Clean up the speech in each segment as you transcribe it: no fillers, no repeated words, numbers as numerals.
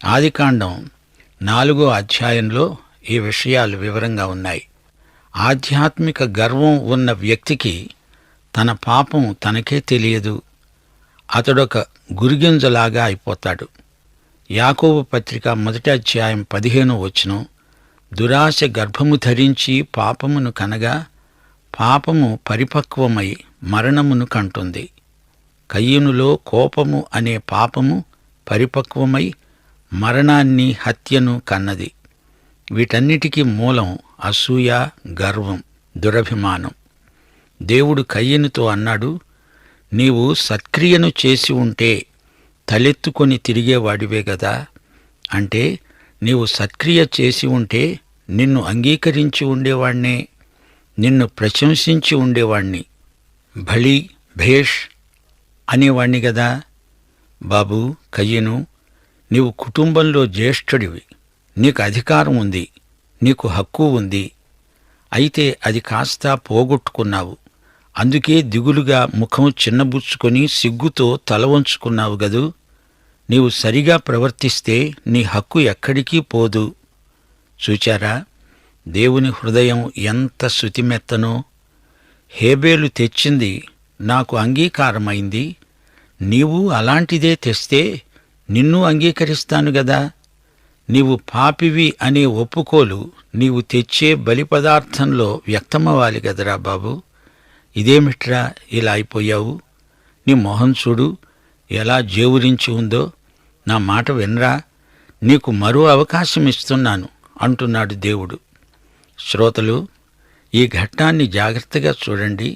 ఆదికాండం 4వ అధ్యాయంలో ఈ విషయాలు వివరంగా ఉన్నాయి. ఆధ్యాత్మిక గర్వం ఉన్న వ్యక్తికి తన పాపం తనకే తెలియదు. అతడొక గురిగింజలాగా అయిపోతాడు. యాకోబు పత్రిక 1వ అధ్యాయం 15వ వచనం, దురాశ గర్భము ధరించి పాపమును కనగా పాపము పరిపక్వమై మరణమును కంటుంది. కయీనులో కోపము అనే పాపము పరిపక్వమై మరణాన్ని, హత్యను కన్నది. వీటన్నిటికీ మూలం అసూయ, గర్వం, దురభిమానం. దేవుడు కయీనుతో అన్నాడు, నీవు సత్క్రియను చేసి ఉంటే తలెత్తుకొని తిరిగేవాడివే గదా. అంటే నీవు సత్క్రియ చేసి ఉంటే నిన్ను అంగీకరించి ఉండేవాణ్ణే, నిన్ను ప్రశంసించి ఉండేవాణ్ణి, భళి భేష్ అనేవాణ్ణి గదా. బాబూ కయీను, నీవు కుటుంబంలో జ్యేష్ఠుడివి, నీకు అధికారం ఉంది, నీకు హక్కు ఉంది. అయితే అది కాస్త పోగొట్టుకున్నావు. అందుకే దిగులుగా ముఖం చిన్నబుచ్చుకొని సిగ్గుతో తల వంచుకున్నావు గదూ. నీవు సరిగా ప్రవర్తిస్తే నీ హక్కు ఎక్కడికి పోదు. చూచారా, దేవుని హృదయం ఎంత శుతిమెత్తనో. హేబేలు తెచ్చింది నాకు అంగీకారమైంది, నీవు అలాంటిదే తెస్తే నిన్ను అంగీకరిస్తాను గదా. నీవు పాపివి అనే ఒప్పుకోలు నీవు తెచ్చే బలి పదార్థంలో వ్యక్తమవ్వాలి గదరా బాబు. ఇదేమిట్రా ఇలా అయిపోయావు? నీ మొహం చూడు ఎలా జేవురించి ఉందో. నా మాట వినరా, నీకు మరో అవకాశం ఇస్తున్నాను అంటున్నాడు దేవుడు. శ్రోతలు, ఈ ఘట్టాన్ని జాగ్రత్తగా చూడండి.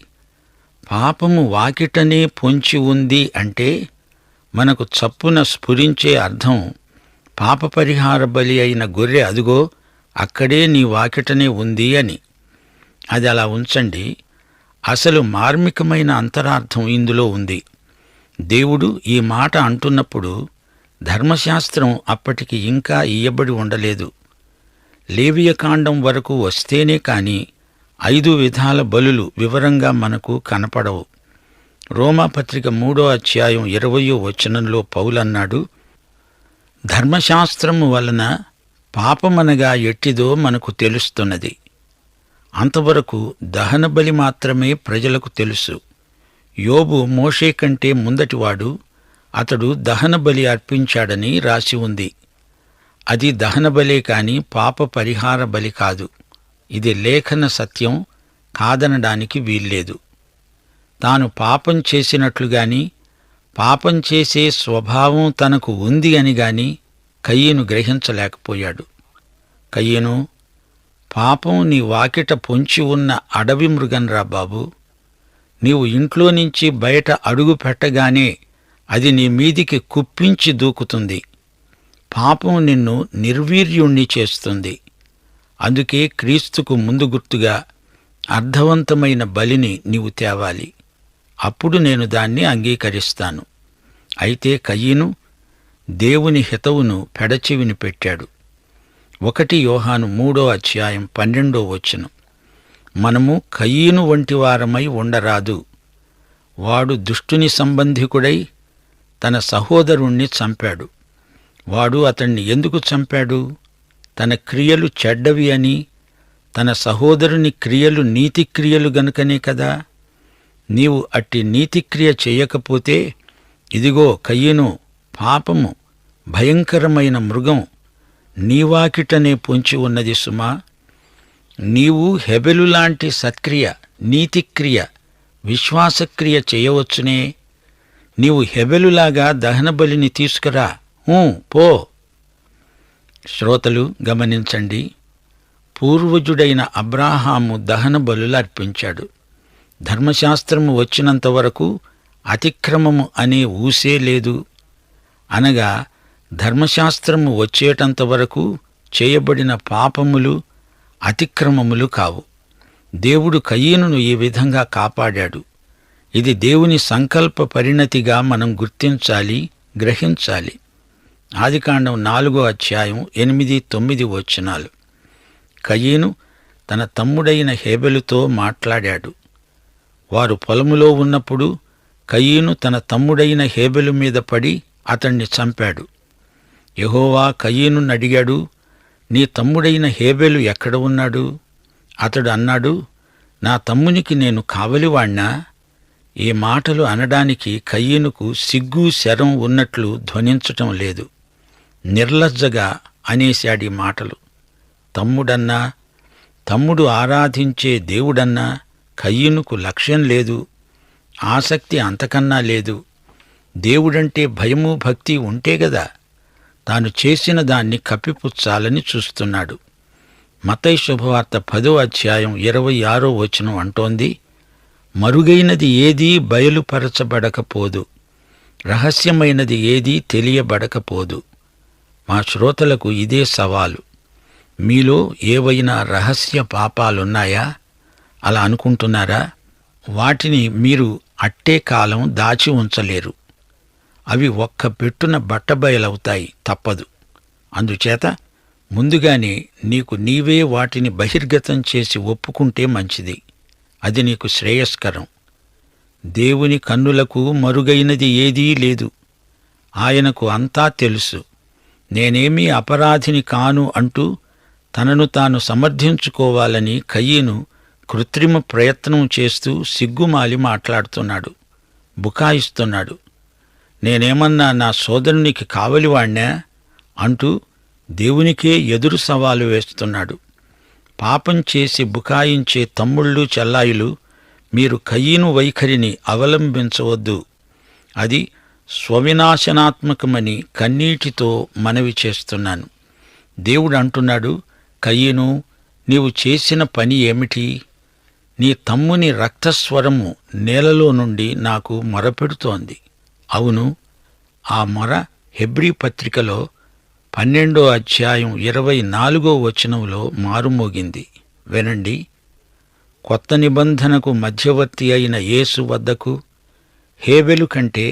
పాపము వాకిటనే పొంచి ఉంది అంటే మనకు చప్పున స్ఫురించే అర్థం, పాప పరిహార బలి అయిన గొర్రె అదుగో అక్కడే నీ వాకిటనే ఉంది అని. అది అలా ఉంచండి. అసలు మార్మికమైన అంతరార్థం ఇందులో ఉంది. దేవుడు ఈ మాట అంటున్నప్పుడు ధర్మశాస్త్రం అప్పటికి ఇంకా ఇయ్యబడి ఉండలేదు. లేవియకాండం వరకు వస్తేనే కాని 5 విధాల బలులు వివరంగా మనకు కనపడవు. రోమాపత్రిక 3వ అధ్యాయం 20వ వచనంలో పౌలన్నాడు, ధర్మశాస్త్రము వలన పాపమనగా ఎట్టిదో మనకు తెలుస్తున్నది. అంతవరకు దహనబలి మాత్రమే ప్రజలకు తెలుసు. యోబు మోషే కంటే ముందటివాడు, అతడు దహనబలి అర్పించాడని రాసి ఉంది. అది దహనబలే కాని పాప పరిహార బలి కాదు. ఇది లేఖన సత్యం, కాదనడానికి వీల్లేదు. తాను పాపం చేసినట్లుగాని, పాపం చేసే స్వభావం తనకు ఉంది అని గాని కయీను గ్రహించలేకపోయాడు. కయీను, పాపం నీ వాకిట పొంచి ఉన్న అడవి మృగంరా బాబు. నీవు ఇంట్లో నుంచి బయట అడుగు పెట్టగానే అది నీ మీదికి కుప్పించి దూకుతుంది. పాపం నిన్ను నిర్వీర్యుణ్ణి చేస్తుంది. అందుకే క్రీస్తుకు ముందు గుర్తుగా అర్థవంతమైన బలిని నీవు తేవాలి. అప్పుడు నేను దాన్ని అంగీకరిస్తాను. అయితే కయీను దేవుని హితవును పెడచెవిని పెట్టాడు. 1 యోహాను 3వ అధ్యాయం 12వ వచనం, మనము కయీను వంటి వారమై ఉండరాదు. వాడు దుష్టుని సంబంధికుడై తన సహోదరుణ్ణి చంపాడు. వాడు అతణ్ణి ఎందుకు చంపాడు? తన క్రియలు చెడ్డవి అని, తన సహోదరుని క్రియలు నీతిక్రియలు గనుకనే కదా. నీవు అట్టి నీతిక్రియ చెయ్యకపోతే, ఇదిగో కయీను, పాపము భయంకరమైన మృగం నీవాకిటనే పొంచి ఉన్నది సుమా. నీవు హెబెలులాంటి సత్క్రియ, నీతిక్రియ, విశ్వాసక్రియ చేయవచ్చునే. నీవు హెబెలులాగా దహనబలిని తీసుకురా, పో. శ్రోతలు గమనించండి. పూర్వజుడైన అబ్రాహాము దహన బలులు అర్పించాడు. ధర్మశాస్త్రము వచ్చినంతవరకు అతిక్రమము అనే ఊసే లేదు. అనగా ధర్మశాస్త్రము వచ్చేటంతవరకు చేయబడిన పాపములు, అతిక్రమములు కావు. దేవుడు కయీనును ఈ విధంగా కాపాడాడు. ఇది దేవుని సంకల్ప పరిణతిగా మనం గుర్తించాలి, గ్రహించాలి. ఆదికాండం 4వ అధ్యాయం 8, 9 వచనాలు. కయీను తన తమ్ముడైన హేబెలుతో మాట్లాడాడు. వారు పొలములో ఉన్నప్పుడు కయీను తన తమ్ముడైన హేబెలు మీద పడి అతణ్ణి చంపాడు. యెహోవా కయీనునడిగాడు, నీ తమ్ముడైన హేబెలు ఎక్కడ ఉన్నాడు? అతడు అన్నాడు, నా తమ్మునికి నేను కావలివాణ్ణా? ఈ మాటలు అనడానికి కయీనుకు సిగ్గు శరం ఉన్నట్లు ధ్వనించటం లేదు. నిర్లజ్జగా అనేశాడీ మాటలు. తమ్ముడన్నా, తమ్ముడు ఆరాధించే దేవుడన్నా కయీనుకు లక్ష్యం లేదు, ఆసక్తి అంతకన్నా లేదు. దేవుడంటే భయము భక్తి ఉంటే గదా తాను చేసిన దాన్ని కప్పిపుచ్చాలని చూస్తున్నాడు. మత్తయి శుభవార్త 10వ అధ్యాయం 26వ వచనం అంటోంది, మరుగైనది ఏదీ బయలుపరచబడకపోదు, రహస్యమైనది ఏదీ తెలియబడకపోదు. మా శ్రోతలకు ఇదే సవాలు. మీలో ఏవైనా రహస్య పాపాలున్నాయా? అలా అనుకుంటున్నారా? వాటిని మీరు అట్టే కాలం దాచి ఉంచలేరు. అవి ఒక్క పెట్టున బట్టబయలవుతాయి, తప్పదు. అందుచేత ముందుగానే నీకు నీవే వాటిని బహిర్గతం చేసి ఒప్పుకుంటే మంచిది. అది నీకు శ్రేయస్కరం. దేవుని కన్నులకు మరుగైనది ఏదీ లేదు. ఆయనకు అంతా తెలుసు. నేనేమీ అపరాధిని కాను అంటూ తనను తాను సమర్థించుకోవాలని కయీను కృత్రిమ ప్రయత్నం చేస్తూ సిగ్గుమాలి మాట్లాడుతున్నాడు, బుకాయిస్తున్నాడు. నేనేమన్నా నా సోదరునికి కావలివాణ్ణా అంటూ దేవునికే ఎదురు సవాలు వేస్తున్నాడు. పాపం చేసి బుకాయించే తమ్ముళ్ళు చెల్లాయిలు, మీరు కయీను వైఖరిని అవలంబించవద్దు. అది స్వవినాశనాత్మకమని కన్నీటితో మనవి చేస్తున్నాను. దేవుడు అంటున్నాడు, కయీను, నీవు చేసిన పని ఏమిటి? నీ తమ్ముని రక్తస్వరము నేలలో నుండి నాకు మొరపెడుతోంది. అవును, ఆ మొర హెబ్రీ పత్రికలో 12వ అధ్యాయం 24వ వచనంలో మారుమోగింది. వినండి. కొత్త నిబంధనకు మధ్యవర్తి అయిన యేసు వద్దకు హేబెలు కంటే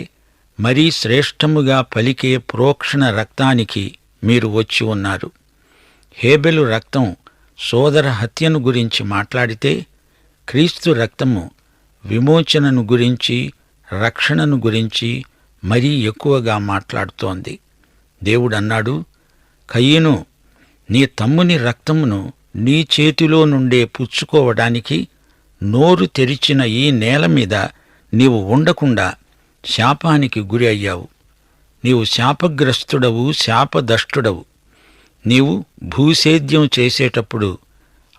మరీ శ్రేష్టముగా పలికే ప్రోక్షణ రక్తానికి మీరు వచ్చి ఉన్నారు. హేబెలు రక్తం సోదర హత్యను గురించి మాట్లాడితే, క్రీస్తు రక్తము విమోచనను గురించి, రక్షణను గురించి మరీ ఎక్కువగా మాట్లాడుతోంది. దేవుడన్నాడు, కయీను, నీ తమ్ముని రక్తమును నీ చేతిలో నుండే పుచ్చుకోవడానికి నోరు తెరిచిన ఈ నేల మీద నీవు ఉండకుండా శాపానికి గురి అయ్యావు. నీవు శాపగ్రస్తుడవు, శాపదష్టుడవు. నీవు భూసేద్యం చేసేటప్పుడు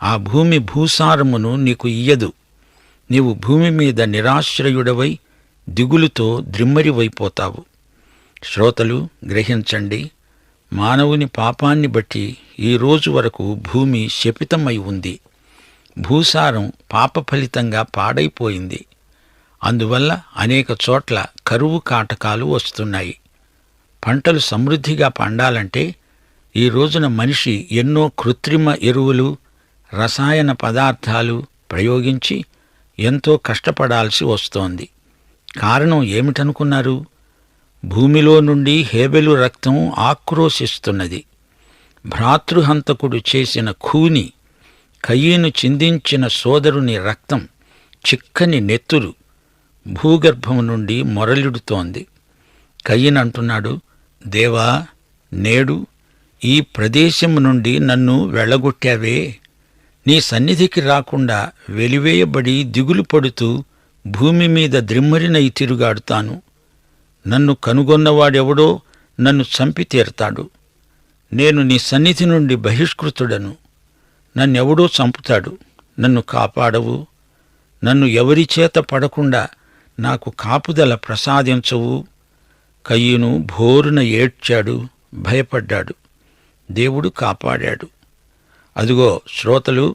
ఆ భూమి భూసారమును నీకు ఇయ్యదు. నీవు భూమి మీద నిరాశ్రయుడవై దిగులుతో ద్రిమ్మరివైపోతావు. శ్రోతలు గ్రహించండి, మానవుని పాపాన్ని బట్టి ఈ రోజు వరకు భూమి శపితమై ఉంది. భూసారం పాప ఫలితంగా పాడైపోయింది. అందువల్ల అనేక చోట్ల కరువు కాటకాలు వస్తున్నాయి. పంటలు సమృద్ధిగా పండాలంటే ఈ రోజున మనిషి ఎన్నో కృత్రిమ ఎరువులు, రసాయన పదార్థాలు ప్రయోగించి ఎంతో కష్టపడాల్సి వస్తోంది. కారణం ఏమిటనుకున్నారు? భూమిలో నుండి హేబెలు రక్తం ఆక్రోశిస్తున్నది. భ్రాతృహంతకుడు చేసిన ఖూని, కయీను చిందించిన సోదరుని రక్తం, చిక్కని నెత్తురు భూగర్భం నుండి మొరలిడుతోంది. కయీను అంటున్నాడు, దేవా, నేడు ఈ ప్రదేశము నుండి నన్ను వెళ్ళగొట్టావే. నీ సన్నిధికి రాకుండా వెలివేయబడి దిగులు పడుతూ భూమి మీద ద్రిమ్మరినై తిరుగాడుతాను. నన్ను కనుగొన్నవాడెవడో నన్ను చంపి తీరతాడు. నేను నీ సన్నిధి నుండి బహిష్కృతుడను. నన్నెవడో చంపుతాడు. నన్ను కాపాడవు. నన్ను ఎవరిచేత పడకుండా నాకు కాపుదల ప్రసాదించవు. కయీను భోరున ఏడ్చాడు, భయపడ్డాడు. దేవుడు కాపాడాడు. అదుగో శ్రోతలు,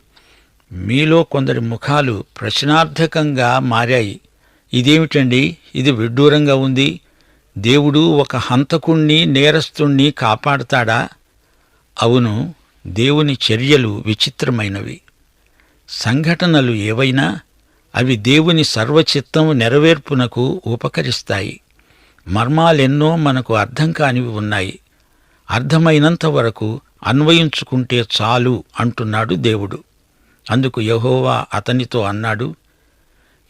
మీలో కొందరి ముఖాలు ప్రశ్నార్థకంగా మారాయి. ఇదేమిటండి, ఇది విడ్డూరంగా ఉంది. దేవుడు ఒక హంతకుణ్ణి, నేరస్తుణ్ణి కాపాడతాడా? అవును, దేవుని చర్యలు విచిత్రమైనవి. సంఘటనలు ఏవైనా అవి దేవుని సర్వచిత్తం నెరవేర్పునకు ఉపకరిస్తాయి. మర్మాలెన్నో మనకు అర్థం కానివి ఉన్నాయి. అర్థమైనంత వరకు అన్వయించుకుంటే చాలు అంటున్నాడు దేవుడు. అందుకు యెహోవా అతనితో అన్నాడు,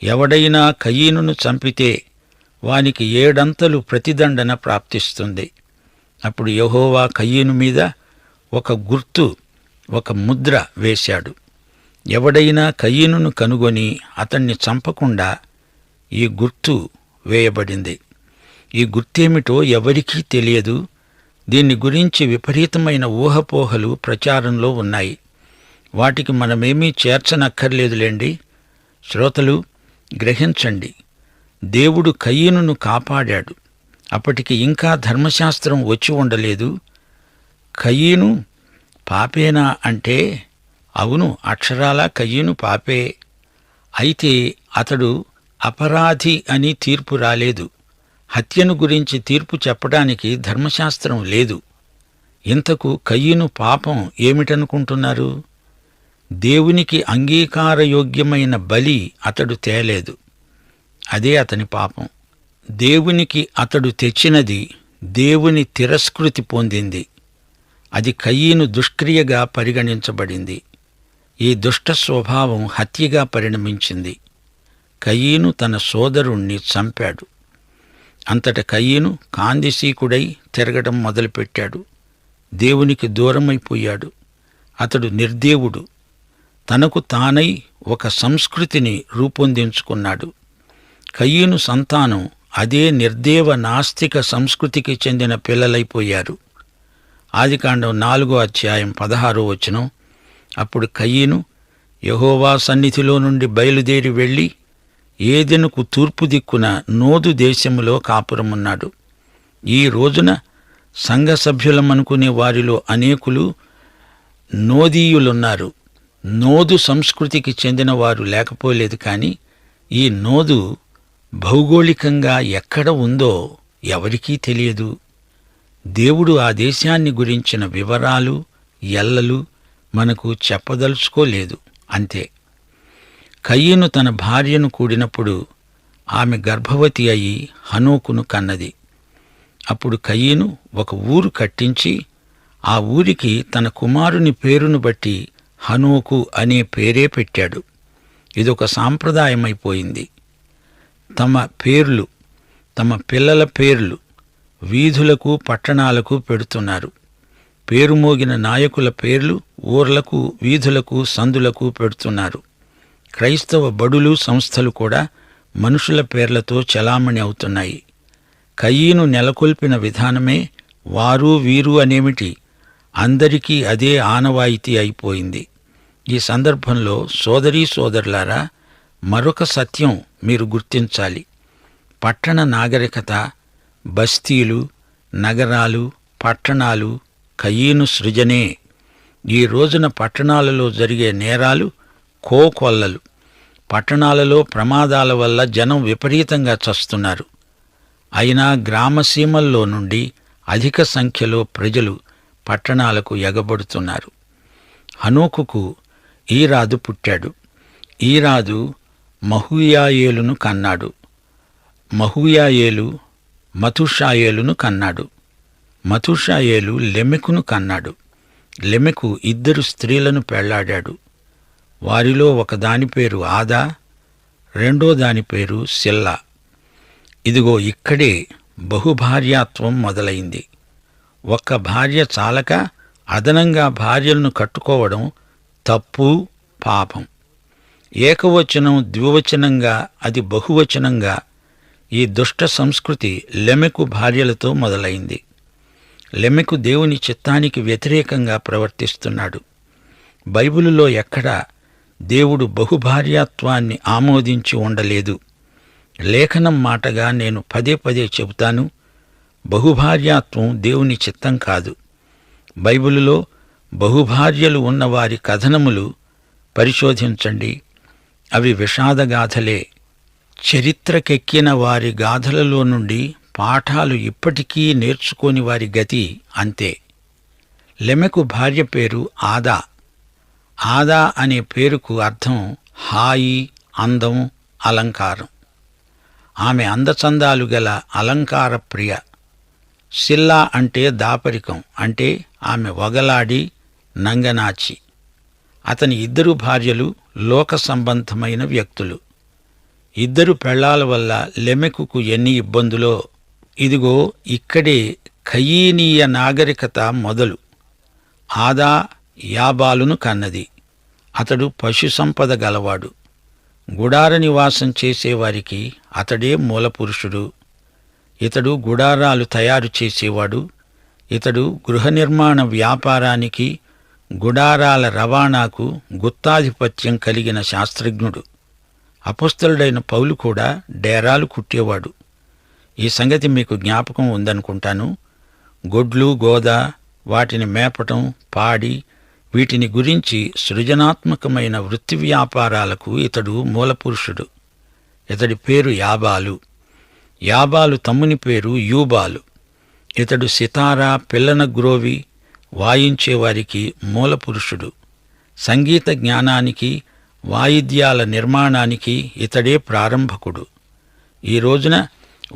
ఎవడైనా కయీనును చంపితే వానికి 7 అంతలు ప్రతిదండన ప్రాప్తిస్తుంది. అప్పుడు యెహోవా కయీను మీద ఒక గుర్తు, ఒక ముద్ర వేశాడు. ఎవడైనా కయీనును కనుగొని అతన్ని చంపకుండా ఈ గుర్తు వేయబడింది. ఈ గుర్తేమిటో ఎవరికీ తెలియదు. దీన్ని గురించి విపరీతమైన ఊహపోహలు ప్రచారంలో ఉన్నాయి. వాటికి మనమేమీ చేర్చనక్కర్లేదులేండి. శ్రోతలు, గ్రహించండి. దేవుడు కయీనును కాపాడాడు. అప్పటికి ఇంకా ధర్మశాస్త్రం వచ్చి ఉండలేదు. కయీను పాపేనా అంటే అవును, అక్షరాలా కయీను పాపే. అయితే అతడు అపరాధి అని తీర్పు రాలేదు. హత్యను గురించి తీర్పు చెప్పడానికి ధర్మశాస్త్రం లేదు. ఇంతకు కయీను పాపం ఏమిటనుకుంటున్నారు? దేవునికి అంగీకారయోగ్యమైన బలి అతడు తేలేదు. అదే అతని పాపం. దేవునికి అతడు తెచ్చినది దేవుని తిరస్కృతి పొందింది. అది కయీను దుష్క్రియగా పరిగణించబడింది. ఈ దుష్ట స్వభావం హత్యగా పరిణమించింది. కయీను తన సోదరుణ్ణి చంపాడు. అంతట కయీను కాందిశీకుడై తిరగడం మొదలుపెట్టాడు. దేవునికి దూరమైపోయాడు. అతడు నిర్దేవుడు. తనకు తానై ఒక సంస్కృతిని రూపొందించుకున్నాడు. కయీను సంతానం అదే నిర్దేవ నాస్తిక సంస్కృతికి చెందిన పిల్లలైపోయారు. ఆదికాండం 4:16 అప్పుడు కయీను యెహోవా సన్నిధిలో నుండి బయలుదేరి వెళ్లి ఏదెనుకు తూర్పు దిక్కున నోదు దేశములో కాపురమున్నాడు. ఈ రోజున సంఘ సభ్యులమనుకునే వారిలో అనేకులు నోదీయులున్నారు. నోదు సంస్కృతికి చెందిన వారు లేకపోలేదు. కానీ ఈ నోదు భౌగోళికంగా ఎక్కడ ఉందో ఎవరికీ తెలియదు. దేవుడు ఆ దేశాన్ని గురించిన వివరాలు, ఎల్లలు మనకు చెప్పదలుచుకోలేదు. అంతే. కయీను తన భార్యను కూడినప్పుడు ఆమె గర్భవతి అయి హనోకును కన్నది. అప్పుడు కయీను ఒక ఊరు కట్టించి ఆ ఊరికి తన కుమారుని పేరును బట్టి హనోకు అనే పేరే పెట్టాడు. ఇదొక సాంప్రదాయమైపోయింది. తమ పేర్లు, తమ పిల్లల పేర్లు వీధులకు, పట్టణాలకు పెడుతున్నారు. పేరుమోగిన నాయకుల పేర్లు ఊర్లకు, వీధులకు, సందులకు పెడుతున్నారు. క్రైస్తవ బడులు, సంస్థలు కూడా మనుషుల పేర్లతో చలామణి అవుతున్నాయి. కయీను నెలకొల్పిన విధానమే వారు, వీరు అనేమిటి, అందరికీ అదే ఆనవాయితీ అయిపోయింది. ఈ సందర్భంలో సోదరీ సోదరులారా, మరొక సత్యం మీరు గుర్తించాలి. పట్టణ నాగరికత, బస్తీలు, నగరాలు, పట్టణాలు కయీను సృజనే. ఈ రోజున పట్టణాలలో జరిగే నేరాలు కోకొల్లలు. పట్టణాలలో ప్రమాదాల వల్ల జనం విపరీతంగా చస్తున్నారు. అయినా గ్రామసీమల్లో నుండి అధిక సంఖ్యలో ప్రజలు పట్టణాలకు ఎగబడుతున్నారు. హనోకుకు ఈరాదు పుట్టాడు. ఈరాదు మహూయాయేలును కన్నాడు. మహూయాయేలు మతుషాయేలును కన్నాడు. మతుషాయేలు లెమెకును కన్నాడు. లెమెకు 2 స్త్రీలను పెళ్లాడాడు. వారిలో ఒకదాని పేరు ఆదా, రెండో దాని పేరు సిల్లా. ఇదిగో ఇక్కడే బహుభార్యాత్వం మొదలైంది. ఒక్క భార్య చాలక అదనంగా భార్యలను కట్టుకోవడం తప్పు, పాపం. ఏకవచనం ద్వివచనంగా, అది బహువచనంగా ఈ దుష్ట సంస్కృతి లెమెకు భార్యలతో మొదలైంది. లెమెకు దేవుని చిత్తానికి వ్యతిరేకంగా ప్రవర్తిస్తున్నాడు. బైబిలులో ఎక్కడా దేవుడు బహుభార్యాత్వాన్ని ఆమోదించి ఉండలేదు. లేఖనం మాటగా నేను పదే పదే చెబుతాను, బహుభార్యాత్వం దేవుని చిత్తం కాదు. బైబిలులో బహుభార్యలు ఉన్నవారి కథనములు పరిశోధించండి. అవి విషాదగాథలే. చరిత్రకెక్కిన వారి గాథలలో నుండి పాఠాలు ఇప్పటికీ నేర్చుకోని వారి గతి అంతే. లెమెకు భార్య పేరు ఆదా. ఆదా అనే పేరుకు అర్థం హాయి, అందం, అలంకారం. ఆమె అందచందాలు గల అలంకార ప్రియ. సిల్లా అంటే దాపరికం, అంటే ఆమె వగలాడి నంగనాచి. అతని 2 భార్యలు లోక సంబంధమైన వ్యక్తులు. 2 పెళ్లాల వల్ల లెమెకుకు ఎన్ని ఇబ్బందులో. ఇదిగో ఇక్కడే కయీనీయ నాగరికత మొదలు. ఆదా యాబాలును కన్నది. అతడు పశు సంపద గలవాడు. గుడార నివాసం చేసేవారికి అతడే మూలపురుషుడు. ఇతడు గుడారాలు తయారు చేసేవాడు. ఇతడు గృహ నిర్మాణ వ్యాపారానికి, గుడారాల రవాణాకు గుత్తాధిపత్యం కలిగిన శాస్త్రజ్ఞుడు. అపొస్తలుడైన పౌలు కూడా డేరాలు కుట్టేవాడు. ఈ సంగతి మీకు జ్ఞాపకం ఉందనుకుంటాను. గొడ్లు, గోద, వాటిని మేపటం, పాడి, వీటిని గురించి సృజనాత్మకమైన వృత్తి వ్యాపారాలకు ఇతడు మూలపురుషుడు. ఇతడి పేరు యాబాలు. యాబాలు తమ్ముని పేరు యూబాలు. ఇతడు సితారా, పిల్లన గ్రోవి వాయించేవారికి మూలపురుషుడు. సంగీత జ్ఞానానికి, వాయిద్యాల నిర్మాణానికి ఇతడే ప్రారంభకుడు. ఈ రోజున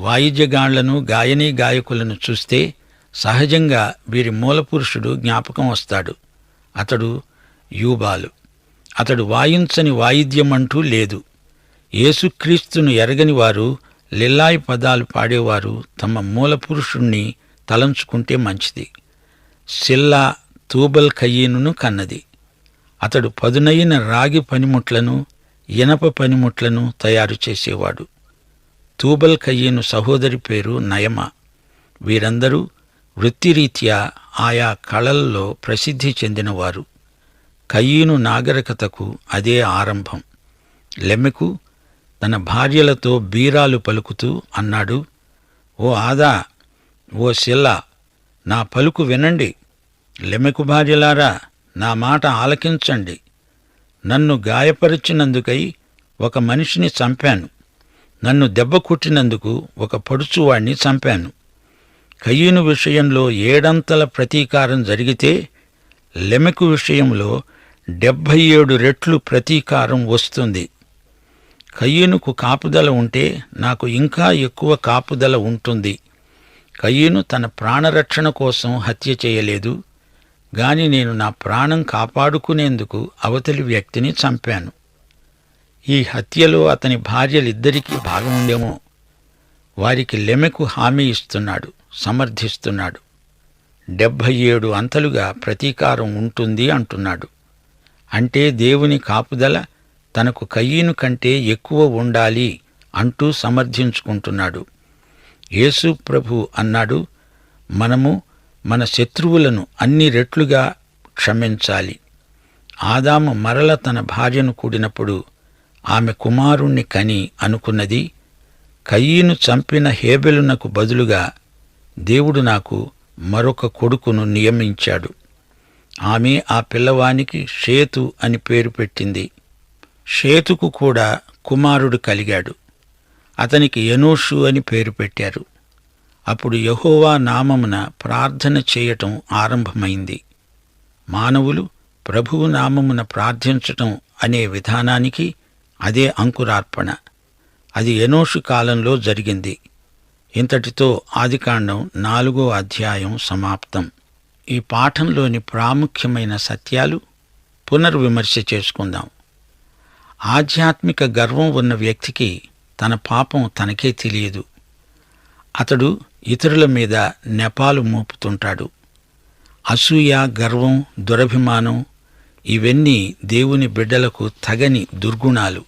వాయిద్యగాళ్లను, గాయనీ గాయకులను చూస్తే సహజంగా వీరి మూలపురుషుడు జ్ఞాపకం వస్తాడు. అతడు యూబాలు. అతడు వాయించని వాయిద్యమంటూ లేదు. యేసుక్రీస్తును ఎరగని వారు, లిల్లాయి పదాలు పాడేవారు తమ మూలపురుషుణ్ణి తలంచుకుంటే మంచిది. సిల్లా తూబల్ కయీనును కన్నది. అతడు పదునైన రాగి పనిముట్లను, ఇనప పనిముట్లను తయారు చేసేవాడు. తూబల్ కయీను సహోదరి పేరు నయమ. వీరందరూ వృత్తిరీత్యా ఆయా కళల్లో ప్రసిద్ధి చెందినవారు. కయీను నాగరికతకు అదే ఆరంభం. లెమెకు తన భార్యలతో బీరాలు పలుకుతూ అన్నాడు, ఓ ఆదా, ఓ సిల్లా, నా పలుకు వినండి. లెమెకు భార్యలారా, నా మాట ఆలకించండి. నన్ను గాయపరిచినందుకై ఒక మనిషిని చంపాను. నన్ను దెబ్బ కొట్టినందుకు ఒక పడుచువాణ్ణి చంపాను. కయీను విషయంలో 7 ప్రతీకారం జరిగితే లెమెకు విషయంలో 77 రెట్లు ప్రతీకారం వస్తుంది. కయీనుకు కాపుదల ఉంటే నాకు ఇంకా ఎక్కువ కాపుదల ఉంటుంది. కయీను తన ప్రాణరక్షణ కోసం హత్య చేయలేదు, గాని నేను నా ప్రాణం కాపాడుకునేందుకు అవతలి వ్యక్తిని చంపాను. ఈ హత్యలో అతని భార్యలిద్దరికీ భాగం ఉందేమో. వారికి లెమెకు హామీ ఇస్తున్నాడు, సమర్థిస్తున్నాడు. 77 అంతలుగా ప్రతీకారం ఉంటుంది అంటున్నాడు. అంటే దేవుని కాపుదల తనకు కయీను కంటే ఎక్కువ ఉండాలి అంటూ సమర్థించుకుంటున్నాడు. యేసు ప్రభు అన్నాడు, మనము మన శత్రువులను అన్ని రెట్లుగా క్షమించాలి. ఆదాము మరల తన భార్యను కూడినప్పుడు ఆమె కుమారుణ్ణి కని అనుకున్నది, కయీను చంపిన హేబెలునకు బదులుగా దేవుడు నాకు మరొక కొడుకును నియమించాడు. ఆమె ఆ పిల్లవానికి షేతు అని పేరు పెట్టింది. షేతుకు కూడా కుమారుడు కలిగాడు. అతనికి ఎనోషు అని పేరు పెట్టారు. అప్పుడు యెహోవా నామమున ప్రార్థన చేయటం ఆరంభమైంది. మానవులు ప్రభువు నామమున ప్రార్థించటం అనే విధానానికి అదే అంకురార్పణ. అది ఎనోషు కాలంలో జరిగింది. ఇంతటితో ఆదికాండం 4వ అధ్యాయం సమాప్తం. ఈ పాఠంలోని ప్రాముఖ్యమైన సత్యాలు పునర్విమర్శ చేసుకుందాం. ఆధ్యాత్మిక గర్వం ఉన్న వ్యక్తికి తన పాపం తనకే తెలియదు. అతడు ఇతరుల మీద నెపాలు మోపుతుంటాడు. అసూయ, గర్వం, దురభిమానం ఇవన్నీ దేవుని బిడ్డలకు తగని దుర్గుణాలు.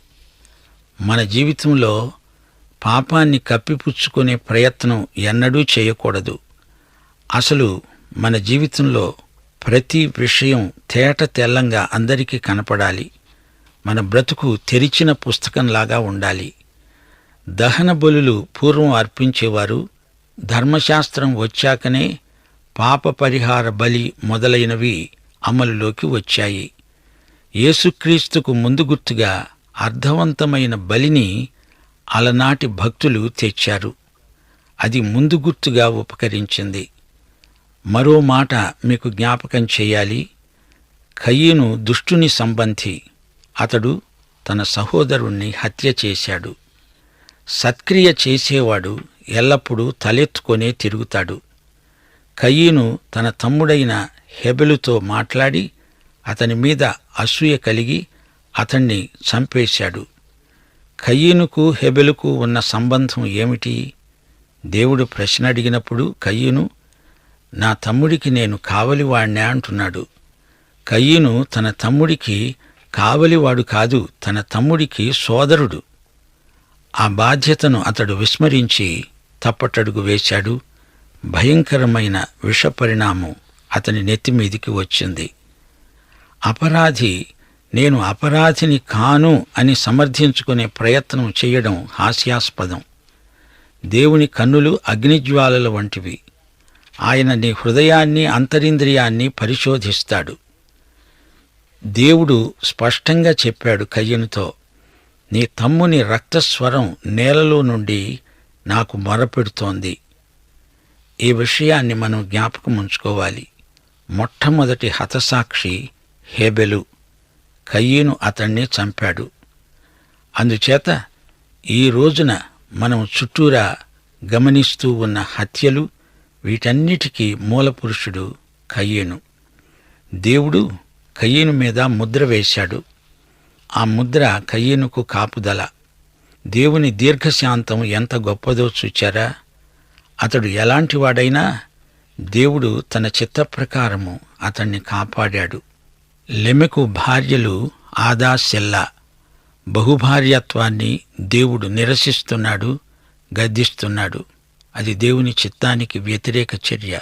మన జీవితంలో పాపాన్ని కప్పిపుచ్చుకునే ప్రయత్నం ఎన్నడూ చేయకూడదు. అసలు మన జీవితంలో ప్రతి విషయం తేట తెల్లంగా అందరికీ కనపడాలి. మన బ్రతుకు తెరిచిన పుస్తకంలాగా ఉండాలి. దహన బలులు పూర్వం అర్పించేవారు. ధర్మశాస్త్రం వచ్చాకనే పాప పరిహార బలి మొదలైనవి అమలులోకి వచ్చాయి. యేసుక్రీస్తుకు ముందు గుర్తుగా అర్థవంతమైన బలిని అలనాటి భక్తులు తెచ్చారు. అది ముందు గుర్తుగా ఉపకరించింది. మరో మాట మీకు జ్ఞాపకం చేయాలి. కయీను దుష్టుని సంబంధి. అతడు తన సహోదరుణ్ణి హత్య చేశాడు. సత్క్రియ చేసేవాడు ఎల్లప్పుడూ తలెత్తుకొనే తిరుగుతాడు. కయీను తన తమ్ముడైన హెబెలుతో మాట్లాడి అతని మీద అసూయ కలిగి అతణ్ణి చంపేశాడు. కయీనుకు హెబెలుకు ఉన్న సంబంధం ఏమిటి? దేవుడు ప్రశ్న అడిగినప్పుడు కయీను నా తమ్ముడికి నేను కావలివాణ్ణే అంటున్నాడు. కయీను తన తమ్ముడికి కావలివాడు కాదు, తన తమ్ముడికి సోదరుడు. ఆ బాధ్యతను అతడు విస్మరించి తప్పటడుగు వేశాడు. భయంకరమైన విషపరిణామం అతని నెత్తిమీదికి వచ్చింది. అపరాధి నేను అపరాధిని కాను అని సమర్థించుకునే ప్రయత్నం చేయడం హాస్యాస్పదం. దేవుని కన్నులు అగ్నిజ్వాలల వంటివి. ఆయన నీ హృదయాన్ని అంతరింద్రియాన్ని పరిశోధిస్తాడు. దేవుడు స్పష్టంగా చెప్పాడు కయీనుతో, నీ తమ్ముని రక్తస్వరం నేలలో నుండి నాకు మొరపెడుతోంది. ఈ విషయాన్ని మనం జ్ఞాపకం ఉంచుకోవాలి. మొట్టమొదటి హతసాక్షి హేబెలు. కయీను అతణ్ణి చంపాడు. అందుచేత ఈ రోజున మనం చుట్టూరా గమనిస్తూ ఉన్న హత్యలు, వీటన్నిటికీ మూలపురుషుడు కయీను. దేవుడు కయీను మీద ముద్ర వేశాడు. ఆ ముద్ర కయీనుకు కాపుదల. దేవుని దీర్ఘశాంతం ఎంత గొప్పదో చూచారా? అతడు ఎలాంటివాడైనా దేవుడు తన చిత్తప్రకారము అతన్ని కాపాడాడు. లెమెకు భార్యలు ఆదా, సెల్లా. బహుభార్యత్వాన్ని దేవుడు నిరసిస్తున్నాడు, గద్దిస్తున్నాడు. అది దేవుని చిత్తానికి వ్యతిరేక చర్య.